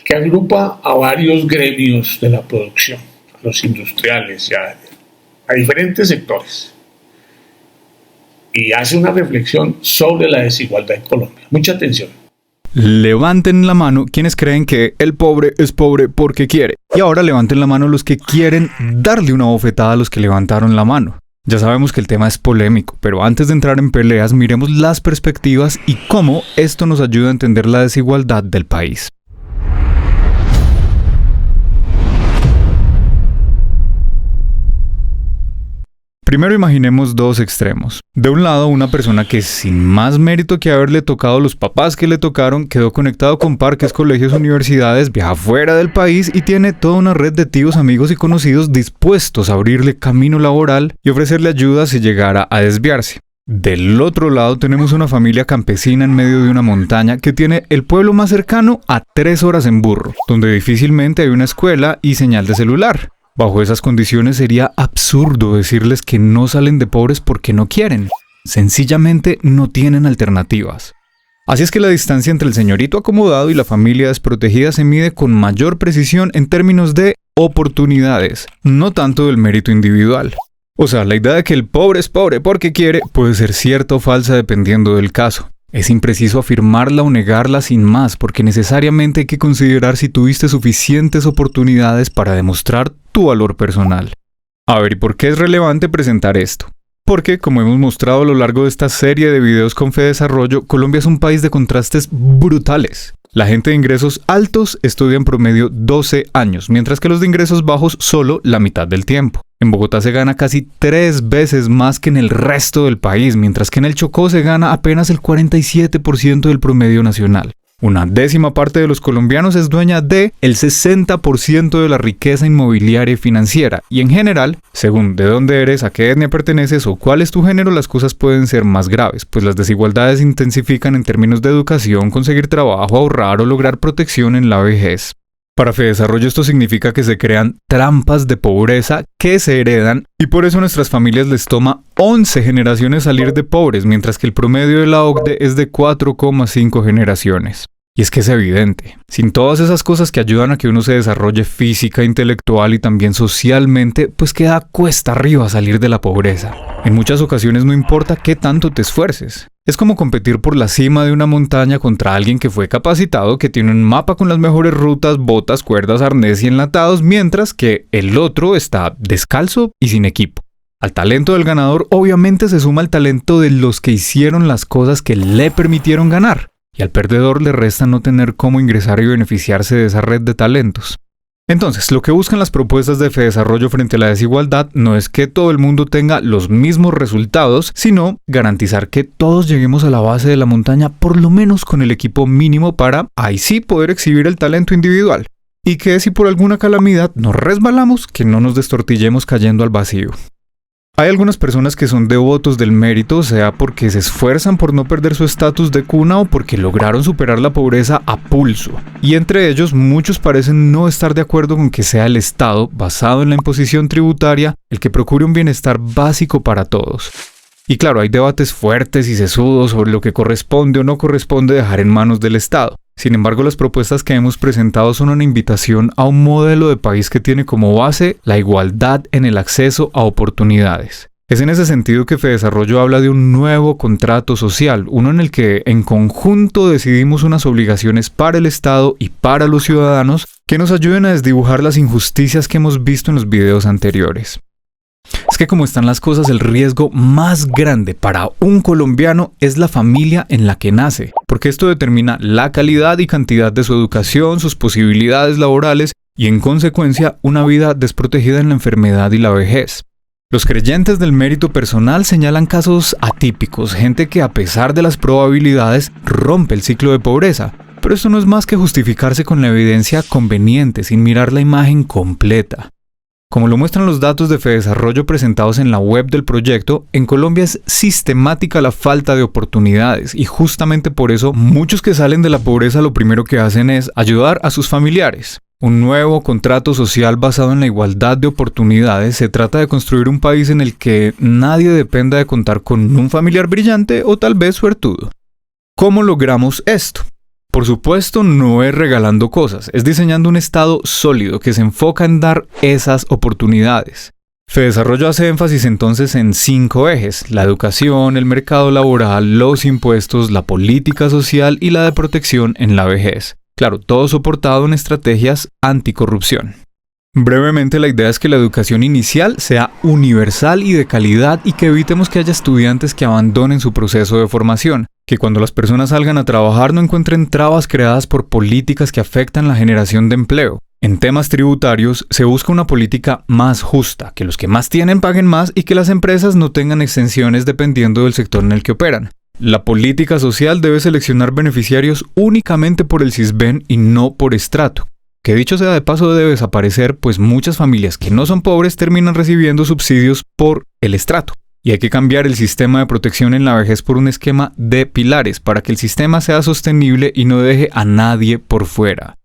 que agrupa a varios gremios de la producción, a los industriales, a diferentes sectores, y hace una reflexión sobre la desigualdad en Colombia. Mucha atención. Levanten la mano quienes creen que el pobre es pobre porque quiere. Y ahora levanten la mano los que quieren darle una bofetada a los que levantaron la mano. Ya sabemos que el tema es polémico, pero antes de entrar en peleas, miremos las perspectivas y cómo esto nos ayuda a entender la desigualdad del país. Primero imaginemos dos extremos. De un lado, una persona que sin más mérito que haberle tocado los papás que le tocaron, quedó conectado con parques, colegios, universidades, viaja fuera del país y tiene toda una red de tíos, amigos y conocidos dispuestos a abrirle camino laboral y ofrecerle ayuda si llegara a desviarse. Del otro lado tenemos una familia campesina en medio de una montaña que tiene el pueblo más cercano a 3 horas en burro, donde difícilmente hay una escuela y señal de celular. Bajo esas condiciones sería absurdo decirles que no salen de pobres porque no quieren. Sencillamente no tienen alternativas. Así es que la distancia entre el señorito acomodado y la familia desprotegida se mide con mayor precisión en términos de oportunidades, no tanto del mérito individual. O sea, la idea de que el pobre es pobre porque quiere puede ser cierta o falsa dependiendo del caso. Es impreciso afirmarla o negarla sin más, porque necesariamente hay que considerar si tuviste suficientes oportunidades para demostrar tu valor personal. A ver, ¿y por qué es relevante presentar esto? Porque, como hemos mostrado a lo largo de esta serie de videos con FEDesarrollo, Colombia es un país de contrastes brutales. La gente de ingresos altos estudia en promedio 12 años, mientras que los de ingresos bajos solo la mitad del tiempo. En Bogotá se gana casi 3 veces más que en el resto del país, mientras que en el Chocó se gana apenas el 47% del promedio nacional. Una décima parte de los colombianos es dueña de el 60% de la riqueza inmobiliaria y financiera, y en general, según de dónde eres, a qué etnia perteneces o cuál es tu género, las cosas pueden ser más graves, pues las desigualdades se intensifican en términos de educación, conseguir trabajo, ahorrar o lograr protección en la vejez. Para FEDesarrollo esto significa que se crean trampas de pobreza que se heredan y por eso a nuestras familias les toma 11 generaciones salir de pobres, mientras que el promedio de la OCDE es de 4,5 generaciones. Y es que es evidente, sin todas esas cosas que ayudan a que uno se desarrolle física, intelectual y también socialmente, pues queda cuesta arriba salir de la pobreza. En muchas ocasiones no importa qué tanto te esfuerces. Es como competir por la cima de una montaña contra alguien que fue capacitado, que tiene un mapa con las mejores rutas, botas, cuerdas, arnés y enlatados, mientras que el otro está descalzo y sin equipo. Al talento del ganador obviamente se suma el talento de los que hicieron las cosas que le permitieron ganar. Y al perdedor le resta no tener cómo ingresar y beneficiarse de esa red de talentos. Entonces, lo que buscan las propuestas de FEDesarrollo frente a la desigualdad no es que todo el mundo tenga los mismos resultados, sino garantizar que todos lleguemos a la base de la montaña por lo menos con el equipo mínimo para, ahí sí, poder exhibir el talento individual. Y que si por alguna calamidad nos resbalamos, que no nos destortillemos cayendo al vacío. Hay algunas personas que son devotos del mérito, sea porque se esfuerzan por no perder su estatus de cuna o porque lograron superar la pobreza a pulso. Y entre ellos, muchos parecen no estar de acuerdo con que sea el Estado, basado en la imposición tributaria, el que procure un bienestar básico para todos. Y claro, hay debates fuertes y sesudos sobre lo que corresponde o no corresponde dejar en manos del Estado. Sin embargo, las propuestas que hemos presentado son una invitación a un modelo de país que tiene como base la igualdad en el acceso a oportunidades. Es en ese sentido que FEDesarrollo habla de un nuevo contrato social, uno en el que en conjunto decidimos unas obligaciones para el Estado y para los ciudadanos que nos ayuden a desdibujar las injusticias que hemos visto en los videos anteriores. Es que como están las cosas, el riesgo más grande para un colombiano es la familia en la que nace, porque esto determina la calidad y cantidad de su educación, sus posibilidades laborales y en consecuencia una vida desprotegida en la enfermedad y la vejez. Los creyentes del mérito personal señalan casos atípicos, gente que a pesar de las probabilidades rompe el ciclo de pobreza. Pero esto no es más que justificarse con la evidencia conveniente, sin mirar la imagen completa. Como lo muestran los datos de Fedesarrollo presentados en la web del proyecto, en Colombia es sistemática la falta de oportunidades y justamente por eso muchos que salen de la pobreza lo primero que hacen es ayudar a sus familiares. Un nuevo contrato social basado en la igualdad de oportunidades se trata de construir un país en el que nadie dependa de contar con un familiar brillante o tal vez suertudo. ¿Cómo logramos esto? Por supuesto, no es regalando cosas, es diseñando un Estado sólido que se enfoca en dar esas oportunidades. Fedesarrollo hace énfasis entonces en 5 ejes: la educación, el mercado laboral, los impuestos, la política social y la de protección en la vejez. Claro, todo soportado en estrategias anticorrupción. Brevemente, la idea es que la educación inicial sea universal y de calidad y que evitemos que haya estudiantes que abandonen su proceso de formación, que cuando las personas salgan a trabajar no encuentren trabas creadas por políticas que afectan la generación de empleo. En temas tributarios se busca una política más justa, que los que más tienen paguen más y que las empresas no tengan exenciones dependiendo del sector en el que operan. La política social debe seleccionar beneficiarios únicamente por el Sisbén y no por estrato. Que dicho sea de paso debe desaparecer, pues muchas familias que no son pobres terminan recibiendo subsidios por el estrato. Y hay que cambiar el sistema de protección en la vejez por un esquema de pilares para que el sistema sea sostenible y no deje a nadie por fuera.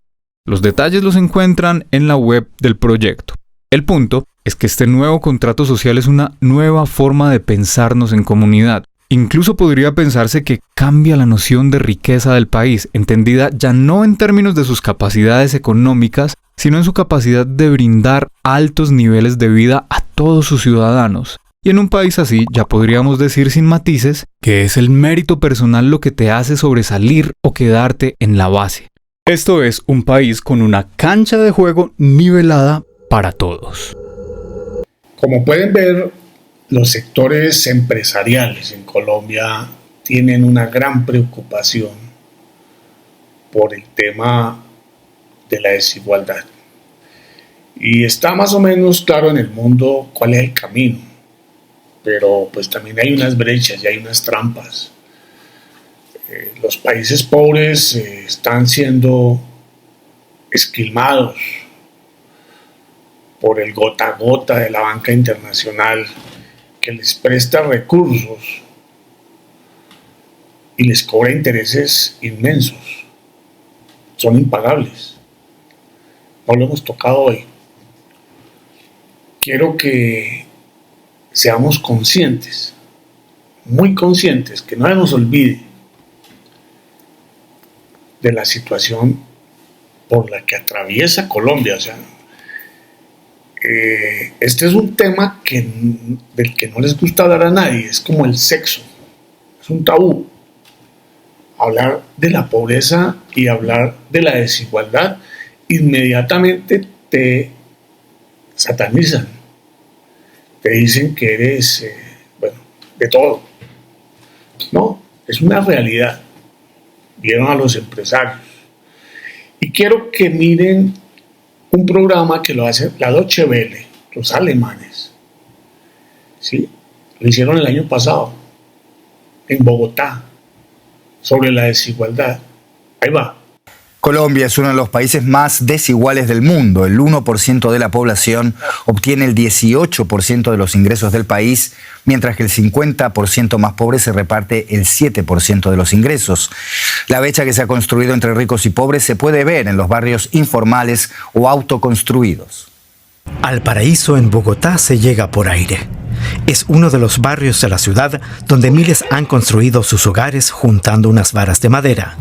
Los detalles los encuentran en la web del proyecto. El punto es que este nuevo contrato social es una nueva forma de pensarnos en comunidad. Incluso podría pensarse que cambia la noción de riqueza del país, entendida ya no en términos de sus capacidades económicas, sino en su capacidad de brindar altos niveles de vida a todos sus ciudadanos. Y en un país así, ya podríamos decir sin matices, que es el mérito personal lo que te hace sobresalir o quedarte en la base. Esto es un país con una cancha de juego nivelada para todos. Como pueden ver, los sectores empresariales en Colombia tienen una gran preocupación por el tema de la desigualdad. Y está más o menos claro en el mundo cuál es el camino, pero pues también hay unas brechas y hay unas trampas. Los países pobres están siendo esquilmados por el gota a gota de la banca internacional, que les presta recursos y les cobra intereses inmensos. Son impagables. No lo hemos tocado hoy. Quiero que seamos conscientes, muy conscientes, que no se nos olvide de la situación por la que atraviesa Colombia. O sea, este es un tema del que no les gusta hablar a nadie. Es como el sexo, es un tabú. Hablar de la pobreza y hablar de la desigualdad, inmediatamente te satanizan, te dicen que eres, de todo. No, es una realidad. Vieron a los empresarios. Y quiero que miren un programa que lo hace la Deutsche Welle, los alemanes. ¿Sí? Lo hicieron el año pasado, en Bogotá, sobre la desigualdad. Ahí va. Colombia es uno de los países más desiguales del mundo. El 1% de la población obtiene el 18% de los ingresos del país, mientras que el 50% más pobre se reparte el 7% de los ingresos. La brecha que se ha construido entre ricos y pobres se puede ver en los barrios informales o autoconstruidos. Al Paraíso en Bogotá se llega por aire. Es uno de los barrios de la ciudad donde miles han construido sus hogares juntando unas varas de madera.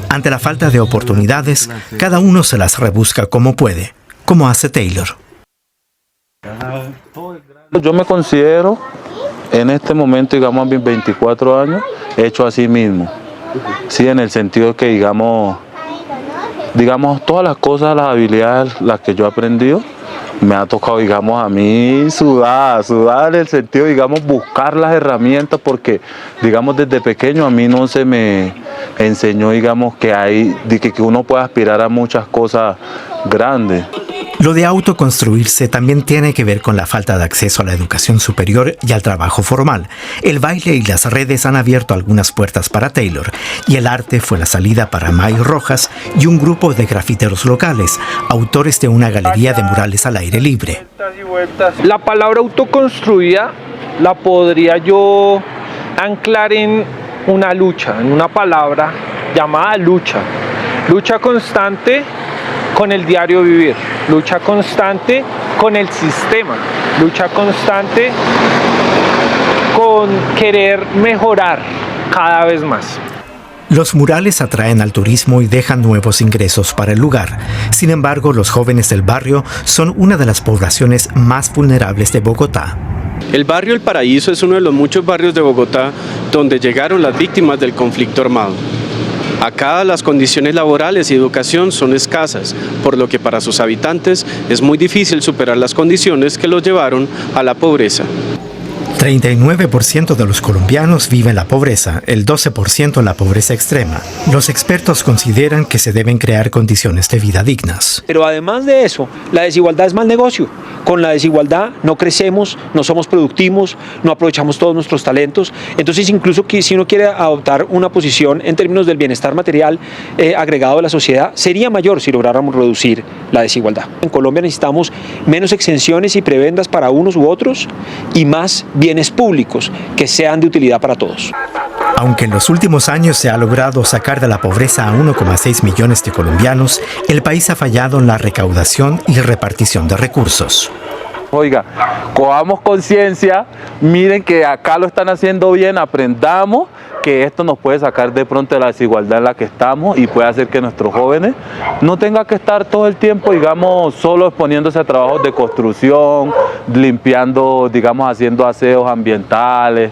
Ante la falta de oportunidades, cada uno se las rebusca como puede, como hace Taylor. Yo me considero, en este momento, digamos, a mis 24 años, hecho a sí mismo. Sí, en el sentido que, digamos, todas las cosas, las habilidades, las que yo he aprendido, me ha tocado, digamos, a mí sudar en el sentido, digamos, buscar las herramientas, porque, digamos, desde pequeño a mí no se me enseñó, digamos, que uno puede aspirar a muchas cosas grandes. Lo de autoconstruirse también tiene que ver con la falta de acceso a la educación superior y al trabajo formal. El baile y las redes han abierto algunas puertas para Taylor, y el arte fue la salida para May Rojas y un grupo de grafiteros locales, autores de una galería de murales al aire libre. La palabra autoconstruida la podría yo anclar en una lucha, en una palabra llamada lucha. Lucha constante con el diario vivir, lucha constante con el sistema, lucha constante con querer mejorar cada vez más. Los murales atraen al turismo y dejan nuevos ingresos para el lugar. Sin embargo, los jóvenes del barrio son una de las poblaciones más vulnerables de Bogotá. El barrio El Paraíso es uno de los muchos barrios de Bogotá donde llegaron las víctimas del conflicto armado. Acá las condiciones laborales y educación son escasas, por lo que para sus habitantes es muy difícil superar las condiciones que los llevaron a la pobreza. 39% de los colombianos viven en la pobreza, el 12% en la pobreza extrema. Los expertos consideran que se deben crear condiciones de vida dignas. Pero además de eso, la desigualdad es mal negocio. Con la desigualdad no crecemos, no somos productivos, no aprovechamos todos nuestros talentos. Entonces, incluso que si uno quiere adoptar una posición en términos del bienestar material agregado de la sociedad, sería mayor si lográramos reducir la desigualdad. En Colombia necesitamos menos exenciones y prebendas para unos u otros y más bienes públicos que sean de utilidad para todos. Aunque en los últimos años se ha logrado sacar de la pobreza a 1,6 millones de colombianos, el país ha fallado en la recaudación y repartición de recursos. Oiga, cojamos conciencia, miren que acá lo están haciendo bien, aprendamos que esto nos puede sacar de pronto de la desigualdad en la que estamos y puede hacer que nuestros jóvenes no tengan que estar todo el tiempo, digamos, solo exponiéndose a trabajos de construcción, limpiando, digamos, haciendo aseos ambientales.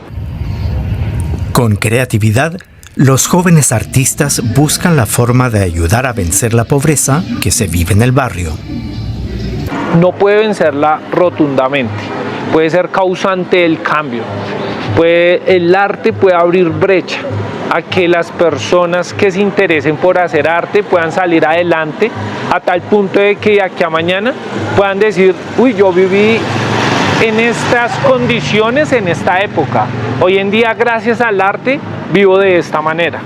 Con creatividad, los jóvenes artistas buscan la forma de ayudar a vencer la pobreza que se vive en el barrio. No puede vencerla rotundamente, puede ser causante del cambio. El arte puede abrir brecha a que las personas que se interesen por hacer arte puedan salir adelante a tal punto de que de aquí a mañana puedan decir, uy, yo viví en estas condiciones en esta época. Hoy en día, gracias al arte, vivo de esta manera.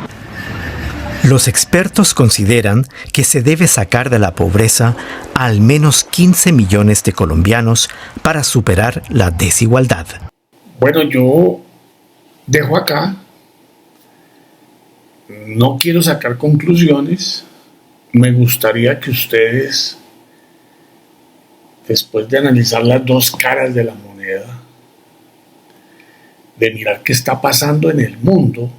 Los expertos consideran que se debe sacar de la pobreza a al menos 15 millones de colombianos para superar la desigualdad. Bueno, yo dejo acá. No quiero sacar conclusiones. Me gustaría que ustedes, después de analizar las dos caras de la moneda, de mirar qué está pasando en el mundo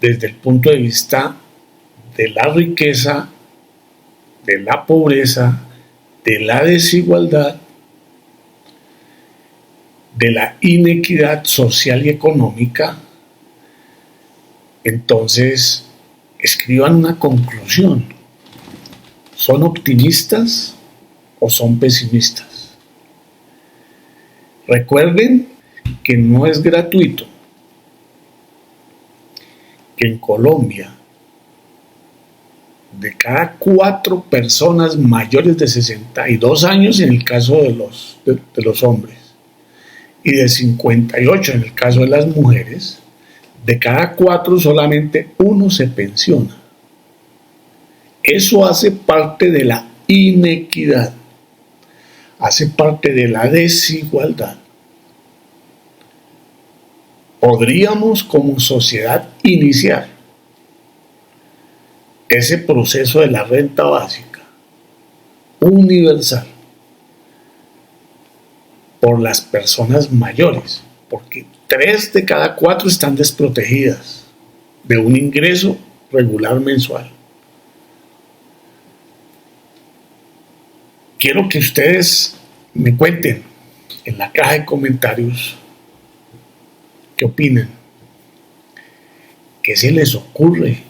desde el punto de vista de la riqueza, de la pobreza, de la desigualdad, de la inequidad social y económica, entonces escriban una conclusión. ¿Son optimistas o son pesimistas? Recuerden que no es gratuito que en Colombia, de cada 4 personas mayores de 62 años en el caso de los hombres y de 58 en el caso de las mujeres, de cada 4 solamente 1 se pensiona. Eso hace parte de la inequidad, hace parte de la desigualdad. Podríamos como sociedad iniciar ese proceso de la renta básica universal por las personas mayores, porque 3 de cada 4 están desprotegidas de un ingreso regular mensual. Quiero que ustedes me cuenten en la caja de comentarios qué opinan, qué se les ocurre,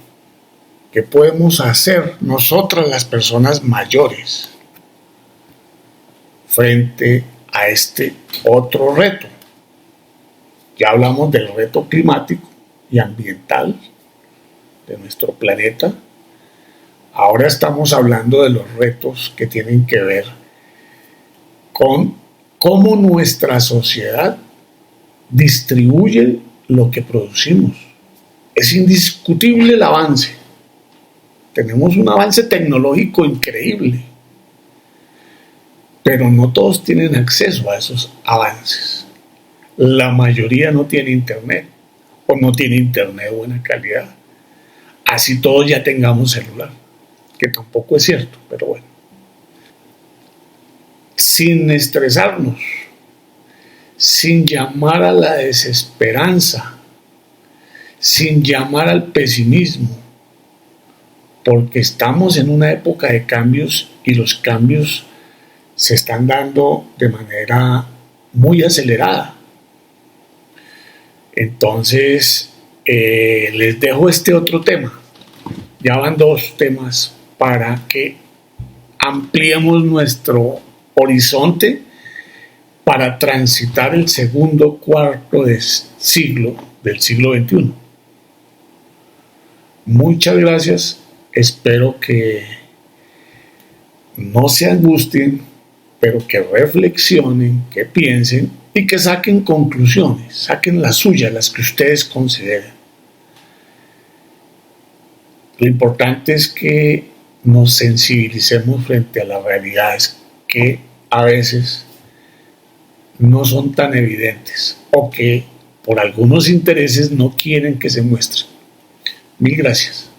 qué podemos hacer nosotras las personas mayores frente a este otro reto. Ya hablamos del reto climático y ambiental, de nuestro planeta. Ahora estamos hablando de los retos que tienen que ver con cómo nuestra sociedad distribuye lo que producimos. Es indiscutible el avance. Tenemos un avance tecnológico increíble, pero no todos tienen acceso a esos avances. La mayoría no tiene internet o no tiene internet de buena calidad. Así todos ya tengamos celular, que tampoco es cierto, pero bueno. Sin estresarnos, sin llamar a la desesperanza, sin llamar al pesimismo, porque estamos en una época de cambios y los cambios se están dando de manera muy acelerada. Entonces, les dejo este otro tema. Ya van 2 temas para que ampliemos nuestro horizonte para transitar el segundo cuarto del siglo XXI. Muchas gracias. Espero que no se angustien, pero que reflexionen, que piensen y que saquen conclusiones, saquen las suyas, las que ustedes consideren. Lo importante es que nos sensibilicemos frente a las realidades que a veces no son tan evidentes o que por algunos intereses no quieren que se muestren. Mil gracias.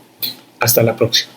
Hasta la próxima.